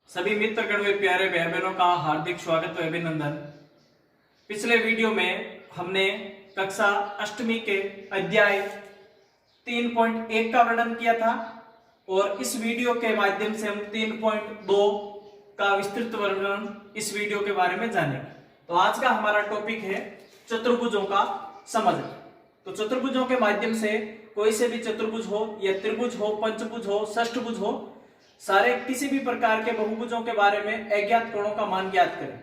सभी मित्रगण व प्यारे भाई बहनों का हार्दिक स्वागत व अभिनंदन। पिछले वीडियो में हमने कक्षा अष्टमी के अध्याय 3.1 का वर्णन किया था और इस वीडियो के माध्यम से हम 3.2 का विस्तृत वर्णन इस वीडियो के बारे में जानेंगे। तो आज का हमारा टॉपिक है चतुर्भुजों का समझ। तो चतुर्भुजों के माध्यम से कोई से भी चतुर्भुज हो या त्रिभुज हो, पंचभुज हो, षष्ठभुज हो, सारे किसी भी प्रकार के बहुभुजों के बारे में अज्ञात कोणों का मान ज्ञात करें।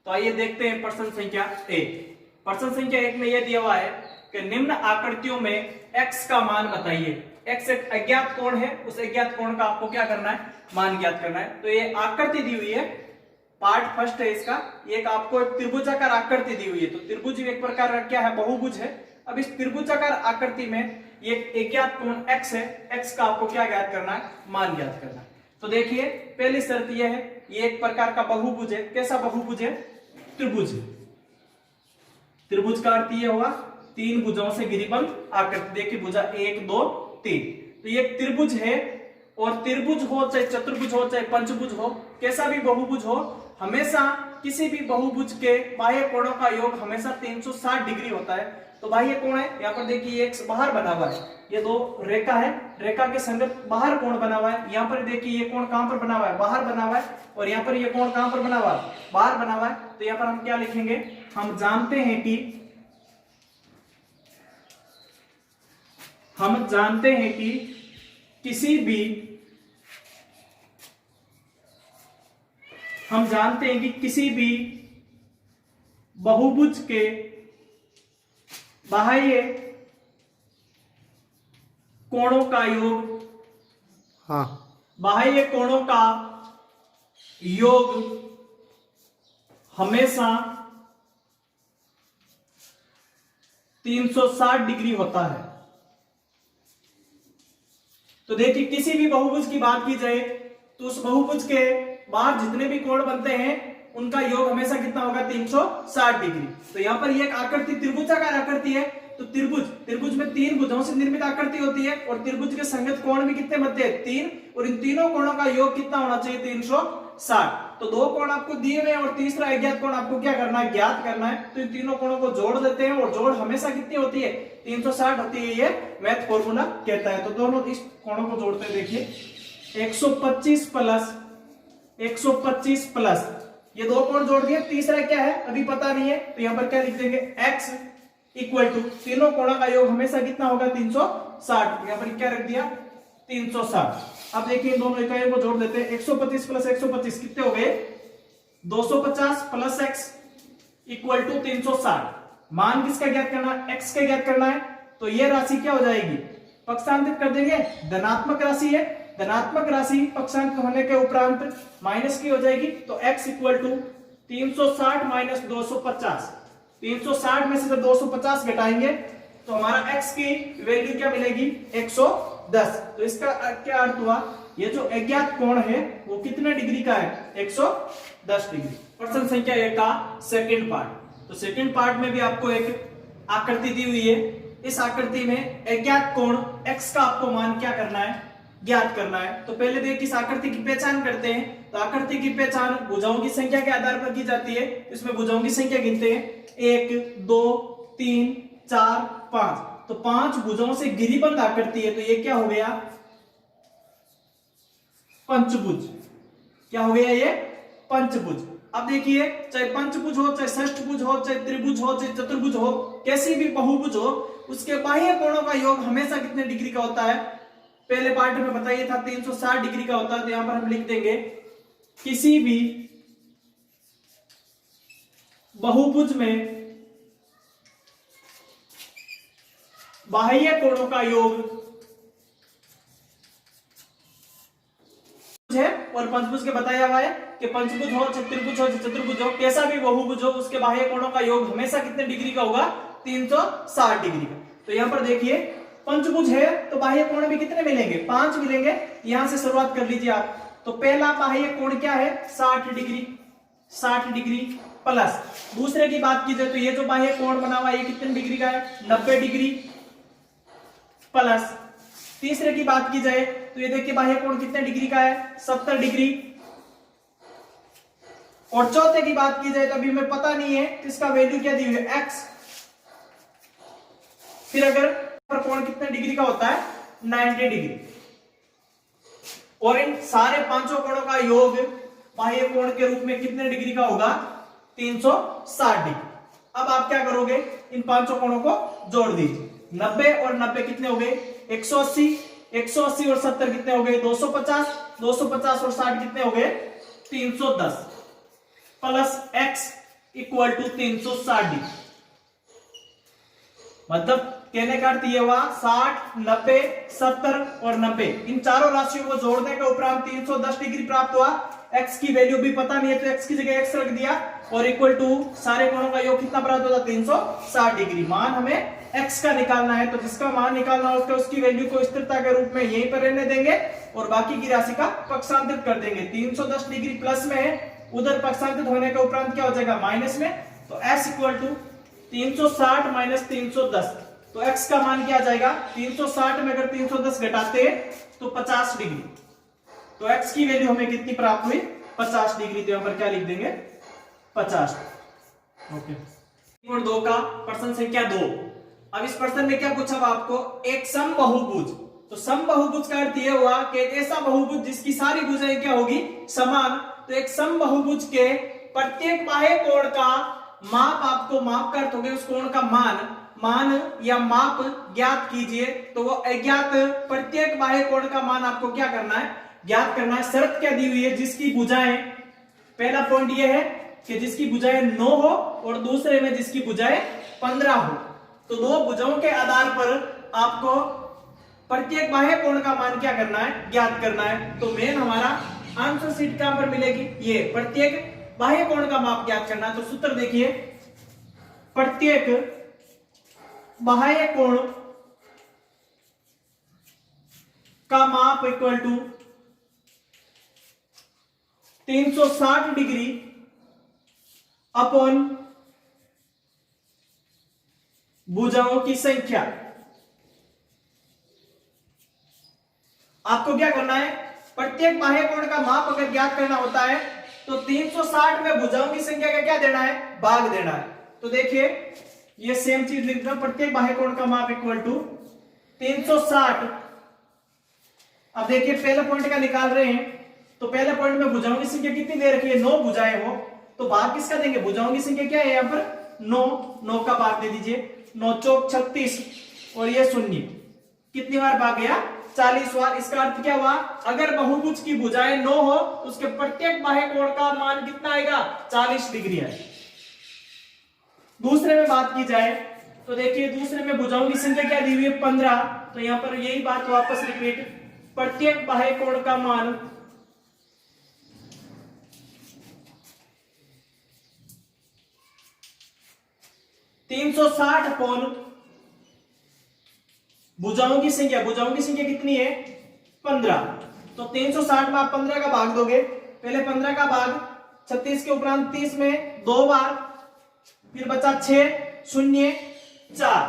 तो आइए देखते हैं प्रश्न संख्या 1। प्रश्न संख्या 1 में यह दिया हुआ है कि निम्न आकृतियों में x का मान बताइए। x एक अज्ञात कोण है, उस अज्ञात कोण का आपको क्या करना है, मान ज्ञात करना है। तो ये आकृति दी हुई है, पार्ट फर्स्ट है इसका। एक आपको एक त्रिभुजाकार आकृति दी हुई है। तो त्रिभुज एक प्रकार का क्या है, बहुभुज है। अब इस त्रिभुजाकार आकृति में ये अज्ञात कोण x है, x का आपको क्या ज्ञात करना है, मान ज्ञात करना है। तो देखिए पहली शर्त यह है, ये एक प्रकार का बहुभुज है। कैसा बहुभुज है, त्रिभुज है। त्रिभुज का अर्थ ये हुआ तीन भुजों से गिरिबंध आकृति। देखिए भुजा 1 2 3, तो ये त्रिभुज है। और त्रिभुज हो चाहे चतुर्भुज हो चाहे पंचभुज हो, कैसा भी बहुभुज हो, हमेशा किसी भी बहुभुज के बाह्य कोणों का योग हमेशा 360 डिग्री होता है। तो बाह्य कोण है, यहाँ पर देखिए एक बाहर बना हुआ है, ये दो रेखा है, रेखा के संगत बाहर कोण बना हुआ है। यहाँ पर देखिए ये कोण कहां पर बना हुआ है, बाहर बना हुआ है। और यहाँ पर ये कोण कहां पर बना हुआ है, बाहर बना हुआ है। तो यहाँ पर हम क्या लिखेंगे, हम जानते हैं कि किसी भी बहुभुज के बाह्य कोणों का योग, बाह्य कोणों का योग हमेशा 360 डिग्री होता है। तो देखिए किसी भी बहुभुज की बात की जाए तो उस बहुभुज के बाहर जितने भी कोण बनते हैं उनका योग हमेशा कितना होगा, 360 डिग्री। तो यहाँ पर ये एक आकृति त्रिभुजाकार आकृति है। तो त्रिभुज में तीन भुजों से निर्मित आकृति होती है और त्रिभुज के संगत कोण भी कितने बनते हैं, 3। और इन तीनों कोणों का योग कितना होना चाहिए, 360। तो दो कोण आपको दिए हुए हैं और तीसरा अज्ञात कोण आपको क्या करना है, ज्ञात करना है। तो इन तीनों कोणों को जोड़ देते हैं और जोड़ हमेशा कितनी होती है, 360 होती है। ये मैथ फॉर्मूला कहता है। तो दोनों इस कोणों को जोड़ते हैं। देखिए 125 प्लस ये दो कोण जोड़ दिए, तीसरा क्या है अभी पता नहीं है। तो यहाँ पर क्या लिख देंगे, x इक्वल टू तीनों कोणों का योग हमेशा कितना होगा, 360। यहाँ पर क्या रख दिया, 360। अब देखिए दोनों इकाइयों को जोड़ देते हैं। 125 प्लस 125 कितने हो गए, 250 प्लस x इक्वल टू 360। मान किसका ज्ञात करना है, x का ज्ञात करना है। तो ये राशि क्या हो जाएगी, पक्षांतरित कर देंगे, धनात्मक राशि है। धनात्मक राशि पक्षांत होने के उपरांत माइनस की हो जाएगी। तो x इक्वल टू 360 माइनस 250। 360 में से जब 250 घटाएंगे तो हमारा x की वैल्यू क्या मिलेगी, 110। तो इसका क्या अर्थ हुआ, ये जो अज्ञात कोण है वो कितने डिग्री का है, 110 डिग्री। प्रश्न संख्या 1 का सेकंड पार्ट। तो सेकंड पार्ट में भी आपको एक आकृति दी हुई है। इस आकृति में अज्ञात कोण x का आपको मान क्या करना है, ज्ञात करना है। तो पहले देखिए इस आकृति की पहचान करते हैं। तो आकृति की पहचान भुजाओं की संख्या के आधार पर की जाती है। इसमें भुजाओं की संख्या गिनते हैं, 1 2 3 4 5। तो 5 भुजाओं से गिरिबंध आकृति है। तो ये क्या हो गया, पंचभुज। क्या हो गया, ये पंचभुज। अब देखिए चाहे पंचभुज हो, चाहे षष्ठभुज हो, चाहे त्रिभुज हो, चाहे चतुर्भुज हो, कैसी भी बहुभुज हो, उसके बाह्य कोणों का योग हमेशा कितने डिग्री का होता है, पहले पार्ट में बताइए था 360 डिग्री का होता है। तो यहां पर हम लिख देंगे किसी भी बहुभुज में बाह्य कोणों का योग है। और पंचभुज के बताया हुआ है कि पंचभुज हो, त्रिभुज हो, चतुर्भुज हो, कैसा भी बहुभुज हो, उसके बाह्य कोणों का योग हमेशा कितने डिग्री का होगा, 360 डिग्री का। तो यहां पर देखिए पंचभुज है तो बाह्य कोण भी कितने मिलेंगे, 5 मिलेंगे। यहां से शुरुआत कर लीजिए आप। तो पहला बाह्य कोण क्या है, 60 डिग्री प्लस। दूसरे की बात की जाए तो ये जो बाह्य कोण बना हुआ है ये कितने डिग्री का है, 90 डिग्री प्लस। तीसरे की बात की जाए तो ये देखिए बाह्य कोण कितने डिग्री का है, 70 डिग्री और चौथे की बात की जाए तो अभी हमें पता नहीं है इसका वैल्यू क्या दी हुई है x। फिर अगर कोण कितने डिग्री का होता है 90 डिग्री, और इन सारे पांचों कोणों का योग बाह्य कोण के रूप में कितने डिग्री का होगा 360 डिग्री। अब आप क्या करोगे, इन पांचों कोणों को जोड़ दीजिए। 90 और 90 कितने हो गए 180, 180 और 70 कितने हो गए 250, 250 और 60 कितने हो गए 310, plus x equal to 360 degree. मतलब कहने का अर्थ ये हुआ 60, 90, 70 और 90 इन चारों राशियों को जोड़ने के उपरांत 310 डिग्री प्राप्त हुआ। x की वैल्यू भी पता नहीं है तो x की जगह x रख दिया, और इक्वल टू सारे कोणों का योग कितना प्राप्त होता 360 डिग्री। मान हमें x का निकालना है, तो जिसका मान निकालना हो उसकी वैल्यू को स्थिरता के रूप में यहीं पर रहने देंगे और बाकी की राशि का पक्षांतरित कर देंगे। 310 डिग्री प्लस में है, उधर पक्षांतरित होने के उपरांत क्या हो जाएगा माइनस में, तो s इक्वल टू 360 माइनस 310, तो x का मान क्या आ जाएगा 360 में अगर 310 घटाते हैं तो 50 डिग्री, तो x की वैल्यू हमें कितनी प्राप्त हुई 50 डिग्री। तो यहां पर क्या लिख देंगे 50। ओके, 2 का प्रश्न संख्या 2। अब इस प्रश्न में क्या पूछा हुआ आपको, एक समबाहुभुज। तो समबाहुभुज का अर्थ यह हुआ कि एक ऐसा बहुभुज जिसकी सारी भुजाएं क्या होगी समान। तो एक समबाहुभुज के प्रत्येक बाह्य कोण का माप, आपको माप का अर्थ हो गया उस कोण का मान या माप ज्ञात कीजिए। तो वो अज्ञात प्रत्येक बाह्य कोण का मान आपको क्या करना है ज्ञात करना है। शर्त क्या दी हुई है, जिसकी भुजाएं, पहला पॉइंट ये है कि जिसकी भुजाएं 9 हो और दूसरे में जिसकी भुजाएं 15 हो। तो दो भुजाओं के आधार पर आपको प्रत्येक बाह्य कोण का मान क्या करना है ज्ञात करना है। तो मेन हमारा आंसर शीट कहां पर मिलेगी, ये प्रत्येक बाह्य कोण का माप ज्ञात करना है। तो सूत्र देखिए, प्रत्येक बाह्य कोण का माप इक्वल टू 360 डिग्री अपॉन भुजाओं की संख्या। आपको क्या करना है, प्रत्येक बाह्य कोण का माप अगर ज्ञात करना होता है तो 360 में भुजाओं की संख्या का क्या देना है भाग देना है। तो देखिए ये सेम चीज लिख दो, प्रत्येक बाह्य कोण का माप इक्वल टू 360। अब देखिए पहले पॉइंट का निकाल रहे हैं, तो पहले पॉइंट में भुजाओं की संख्या कितनी दे रखी है 9 भुजाएं हो, तो भाग किसका देंगे, भुजाओं की संख्या क्या है यहाँ पर 9 का भाग दे दीजिए। 9 चौक 36 और ये शून्य, कितनी बार भाग गया 40 बार। इसका अर्थ क्या हुआ, अगर बहुभुज की भुजाएं 9 हो तो उसके प्रत्येक बाह्य कोण का मान कितना आएगा 40 डिग्री है। दूसरे में बात की जाए तो देखिए दूसरे में भुजाओं की संख्या क्या दी हुई है 15। तो यहां पर यही बात वापस रिपीट, प्रत्येक बाह्य कोण का मान (360) अपॉन भुजाओं की संख्या कितनी है 15। तो 360 में आप 15 का भाग दोगे, पहले 15 का भाग 36 के उपरांत 30 में 2 बार, फिर बचा 6 0 4,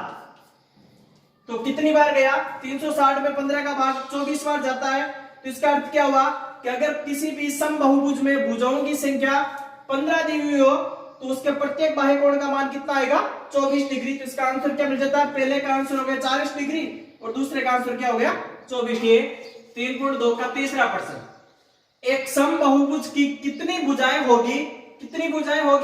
तो कितनी बार गया 360 में 15 का भाग 24 बार जाता है। तो इसका अर्थ क्या हुआ कि अगर किसी भी समबाहुभुज में भुजाओं की संख्या 15 दी हुई हो तो उसके प्रत्येक बाह्य कोण का मान कितना आएगा 24 डिग्री। तो इसका आंसर क्या मिल जाता है, पहले का आंसर हो गया 40 डिग्री और दूसरे का आंसर क्या हो गया 24। ये 3.2 का तीसरा प्रश्न, एक समबाहुभुज की कितनी भुजाएं होगी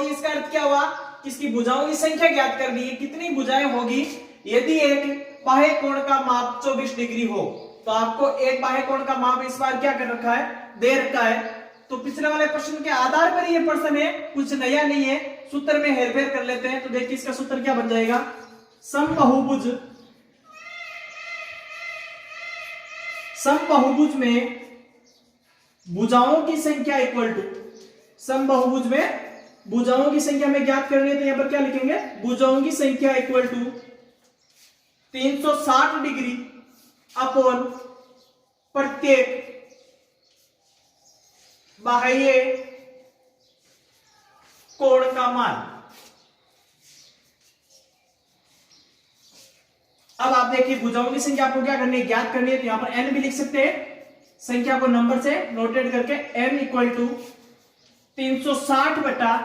इसका अर्थ क्या हुआ, इसकी भुजाओं की संख्या ज्ञात करनी है, कितनी भुजाएं होगी यदि एक बाह्य कोण का माप 24 डिग्री हो। तो आपको एक बाह्य कोण का माप इस बार क्या कर रखा है दे रखा है। तो पिछले वाले प्रश्न के आधार पर ये प्रश्न है, कुछ नया नहीं है, सूत्र में हेरफेर कर लेते हैं। तो देखिए इसका सूत्र क्या बन जाएगा, समबाहुभुज में भुजाओं की संख्या इक्वल टू, समबाहुभुज में भुजाओं की संख्या में ज्ञात करनी है तो यहां पर क्या लिखेंगे, भुजाओं की संख्या इक्वल टू 360 डिग्री अपॉन प्रत्येक बाह्य कोण का मान। अब आप देखिए भुजाओं की संख्या आपको क्या करनी है ज्ञात करनी है, तो यहां पर n भी लिख सकते हैं, संख्या को नंबर से नोटेट करके m इक्वल टू 360 बटा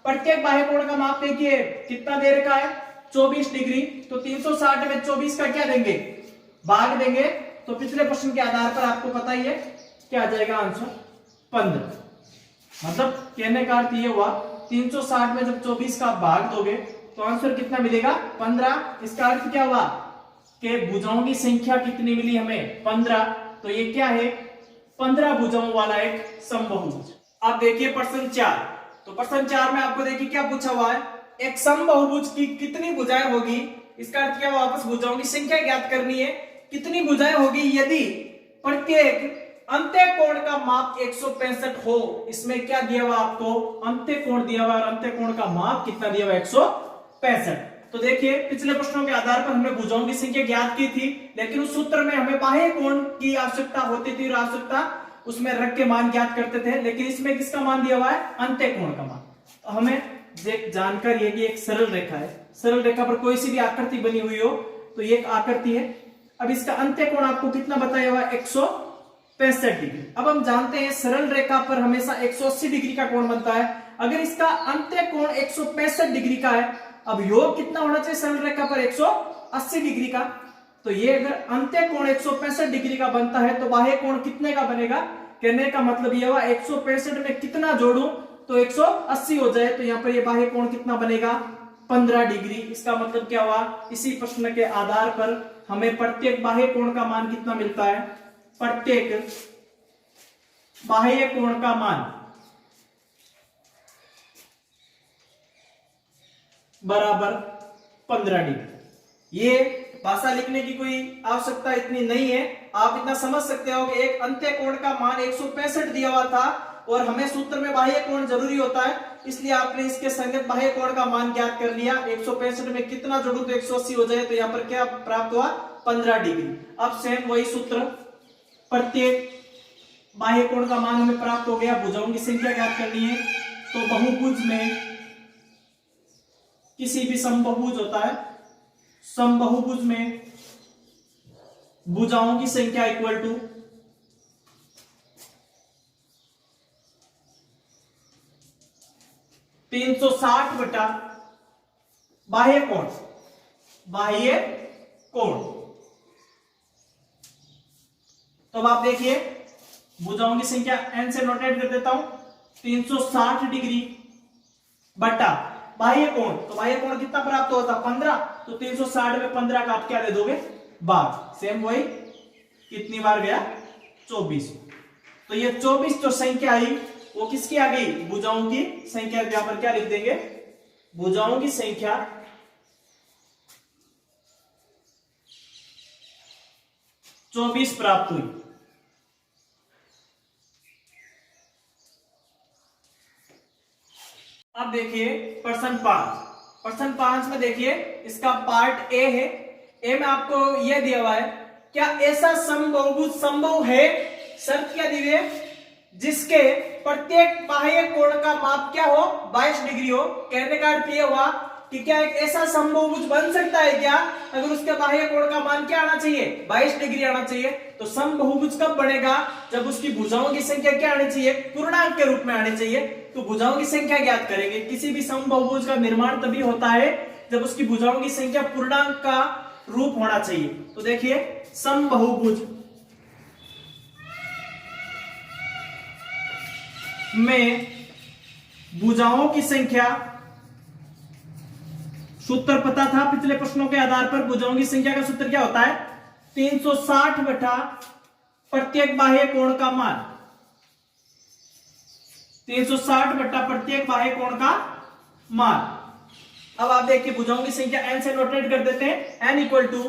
प्रत्येक बाह्य कोण का माप देखिए कितना दे रखा है 24 डिग्री। तो 360 में 24 का क्या देंगे भाग देंगे। तो पिछले प्रश्न के आधार पर आपको पता ही है क्या आ जाएगा आंसर 15। मतलब कहने का अर्थ ये हुआ 360 में जब 24 का भाग दोगे तो आंसर कितना मिलेगा 15। इसका अर्थ क्या हुआ कि भुजाओं की संख्या कितनी मिली हमें 15। तो ये क्या है 15 भुजाओं वाला एक समबाहुभुज। अब देखिए प्रश्न 4। तो प्रश्न 4 में आपको देखिए क्या पूछा हुआ है एक समबाहुभुज की कितनी भुजाएं होगी। इसका अर्थ क्या वापस भुजाओं की संख्या ज्ञात करनी है। कितनी भुजाएं होगी यदि प्रत्येक अंत्य कोण का माप 165 हो। इसमें क्या दिया हुआ आपको अंत्य कोण दिया हुआ और अंत्य कोण का माप कितना दिया हुआ 165। तो देखिए पिछले प्रश्नों के आधार पर हमने भुजाओं की संख्या ज्ञात की थी, लेकिन उस सूत्र में हमें बाह्य कोण की आवश्यकता होती थी और आवश्यकता उसमें रख के मान ज्ञात करते थे। लेकिन इसमें किसका मान दिया हुआ है अंत्य कोण का मान। तो हमें जानकारी है कि एक सरल रेखा है, सरल रेखा पर कोई सी भी आकृति बनी हुई हो तो ये एक आकृति है। अब इसका अंत्य कोण आपको कितना बताया हुआ 165 डिग्री। अब हम जानते हैं सरल रेखा पर हमेशा 180 डिग्री का कोण बनता है। अगर इसका अंत्य कोण 165 डिग्री का है, अब योग कितना होना चाहिए सरल रेखा पर 180 डिग्री का। तो ये अगर अंत्य कोण 165 डिग्री का बनता है तो बाह्य कोण कितने का बनेगा। कहने का मतलब ये हुआ 165 में कितना जोड़ूं तो 180 हो जाए। तो यहाँ पर ये बाह्य कोण कितना बनेगा 15 डिग्री। इसका मतलब क्या हुआ इसी प्रश्न के आधार पर हमें प्रत्येक बाह्य कोण का मान कितना मिलता है। प्रत्येक बाह्य कोण का मान बराबर 15 डिग्री। ये भाषा लिखने की कोई आवश्यकता इतनी नहीं है। आप इतना समझ सकते हो कि एक अंत्य कोण का मान 165 दिया हुआ था और हमें सूत्र में बाह्य कोण जरूरी होता है, इसलिए आपने इसके संगत बाह्य कोण का मान ज्ञात कर लिया। 165 में कितना जोड़ू तो 180 हो जाए। तो यहाँ पर क्या प्राप्त हुआ 15 डिग्री। अब सेम वही सूत्र प्रत्येक बाह्य कोण का मान हमें प्राप्त हो गया। भुजाओं की संख्या ज्ञात करनी है। तो बहुभुज में किसी भी समबाहुभुज होता है, समबाहुभुज में भुजाओं की संख्या इक्वल टू (360 बटा बाह्य कोण, बाह्य कोण। तो अब आप देखिए भुजाओं की संख्या n से नोटेट कर देता हूं 360 डिग्री बटा बाह्य कोण। तो बाह्य कोण कितना प्राप्त होता 15। तो 360 में 15 का आप क्या दे दोगे भाग। सेम वही कितनी बार गया 24। तो ये 24 जो संख्या आई वो किसकी आ गई भुजाओं की संख्या। यहां पर क्या लिख देंगे भुजाओं की संख्या 24 प्राप्त हुई। अब देखिए प्रश्न 5। प्रश्न 5 में देखिए इसका पार्ट ए है। ए में आपको यह दिया हुआ है क्या ऐसा समबाहुभुज संभव है। शर्त क्या दी है जिसके प्रत्येक बाह्य कोण का माप क्या हो 22 डिग्री हो। कहने का अर्थ यह हुआ कि क्या एक ऐसा समबाहुभुज बन सकता है क्या अगर उसके बाह्य कोण का मान क्या आना चाहिए 22 डिग्री आना चाहिए। तो समबाहुभुज कब बनेगा जब उसकी भुजाओं की संख्या क्या आनी चाहिए पूर्णांक के रूप में आनी चाहिए। तो भुजाओं की संख्या ज्ञात करेंगे। किसी भी समबाहुभुज का निर्माण तभी होता है जब उसकी भुजाओं की संख्या पूर्णांक का रूप होना चाहिए। तो देखिए समबाहुभुज में भुजाओं की संख्या सूत्र पता था पिछले प्रश्नों के आधार पर। भुजाओं की संख्या का सूत्र क्या होता है 360 बटा प्रत्येक बाह्य कोण का मान। 360 बटा प्रत्येक बाह्य कोण का मान। अब आप देखिए भुजाओं की संख्या n से नोटेट कर देते हैं। n इक्वल टू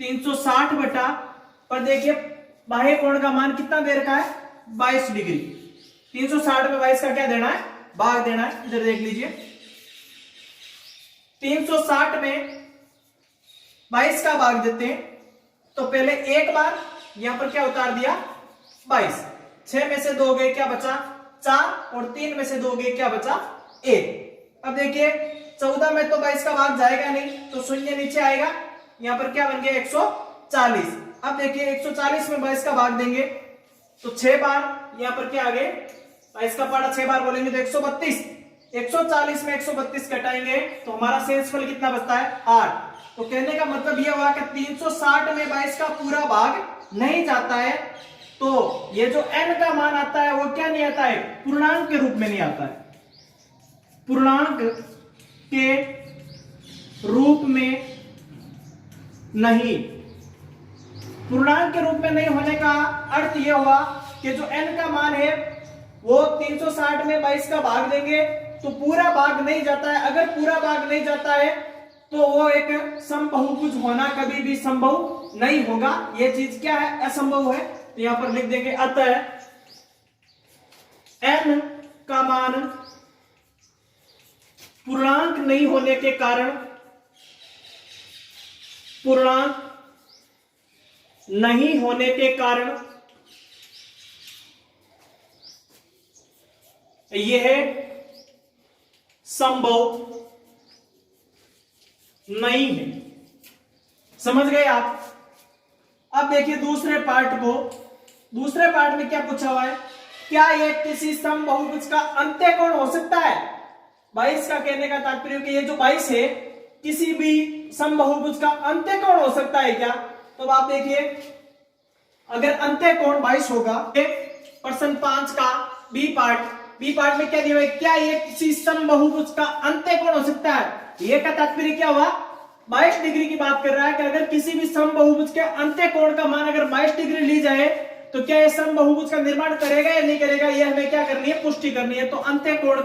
360 बटा पर देखिए बाह्य कोण का मान कितना दे रखा है 22 डिग्री। 360 में 22 का क्या देना है भाग देना है। इधर देख लीजिए 360 में 22 का भाग देते हैं। तो पहले एक बार यहां पर क्या उतार दिया 22। 6 में से 2 गए क्या बचा 4 और 3 में से 2 गए क्या बचा 1। अब देखिए 14 में तो 22 का भाग जाएगा नहीं तो शून्य नीचे आएगा। यहां पर क्या बन गया 140। अब देखिए 140 में 22 का भाग देंगे तो 6 बार यहां पर क्या आ गए 22 का पार्ट 6 बार बोलेंगे तो 132, 140 में 132 घटाएंगे तो हमारा शेषफल कितना बचता है 8। तो कहने का मतलब यह हुआ कि 360 में 22 का पूरा भाग नहीं जाता है, तो ये जो n का मान आता है वो क्या नहीं आता है, पूर्णांक के रूप में नहीं आता है, पूर्णांक के रूप में नहीं। पूर्णांक के रूप में नहीं होने का अर्थ यह हुआ कि जो n का मान है वो 360 में 22 का भाग देंगे तो पूरा भाग नहीं जाता है। अगर पूरा भाग नहीं जाता है तो वो एक समबहुभुज होना कभी भी संभव नहीं होगा। ये चीज क्या है, असंभव है। तो यहां पर लिख देंगे अतः n का मान पूर्णांक नहीं होने के कारण, पूर्णांक नहीं होने के कारण यह संभव नहीं है। समझ गए आप? अब देखिए दूसरे पार्ट को। दूसरे पार्ट में क्या पूछा हुआ है, क्या यह किसी समबहुभुज का अंत्यकोण हो सकता है? 22 का कहने का तात्पर्य कि ये जो 22 है किसी भी समबहुभुज का अंत्यकोण हो सकता है क्या? तो आप देखिए अगर अंत्यकोण 22 होगा, प्रश्न 5 का बी पार्ट में क्या दिया है, क्या ये किसी समबहुभुज का अंत्यकोण हो सकता है? ये का तात्पर्य क्या हुआ, 22 डिग्री की बात कर रहा है कि अगर किसी भी समबहुभुज के अंत्यकोण का मान अगर 22 डिग्री ली जाए तो क्या ये समबहुभुज का निर्माण करेगा या नहीं करेगा, ये हमें क्या करनी है, पुष्टि करनी है। तो अंत्यकोण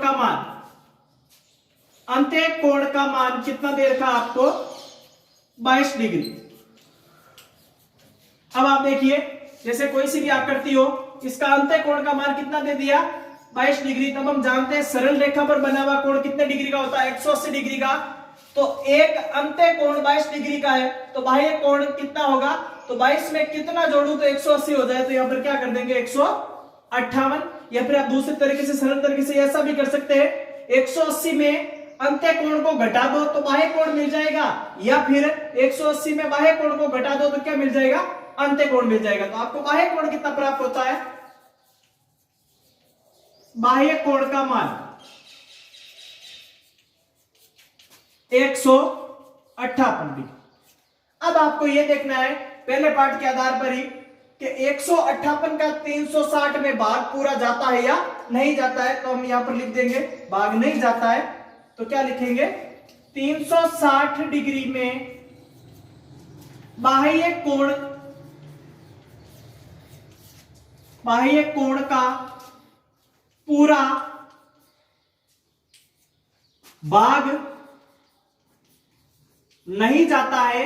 का मान कितना दे रखा आपको, 22 डिग्री। अब आप देखिए जैसे कोई सी भी आकृति हो, इसका अंत्यकोण का मान कितना दे दिया, 22 डिग्री। तब हम जानते हैं सरल रेखा पर बना हुआ कोण कितने डिग्री का होता है, 180 डिग्री का। तो एक अंत्यकोण 22 डिग्री का है तो बाह्य कोण कितना होगा, तो 22 में कितना जोड़ू तो 180 हो जाए। तो यहां पर क्या कर देंगे 158, या फिर आप दूसरे तरीके से सरल तरीके से ऐसा भी कर सकते हैं, 180 में अंत्यकोण को घटा दो तो बाह्य कोण मिल जाएगा, या फिर 180 में बाह्य कोण को घटा दो तो क्या मिल जाएगा, अंत्यकोण मिल जाएगा। तो आपको बाह्य कोण कितना प्राप्त होता है, बाह्य कोण का मान 158 डिग्री। अब आपको यह देखना है पहले पार्ट के आधार पर ही कि 158 का 360 में भाग पूरा जाता है या नहीं जाता है। तो हम यहां पर लिख देंगे भाग नहीं जाता है, तो क्या लिखेंगे, 360 डिग्री में बाह्य कोण का पूरा भाग नहीं जाता है,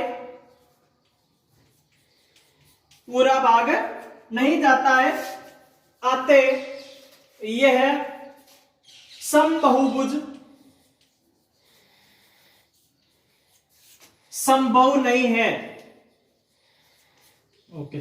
पूरा भाग नहीं जाता है, अतः यह समबहुभुज संभव नहीं है। ओके।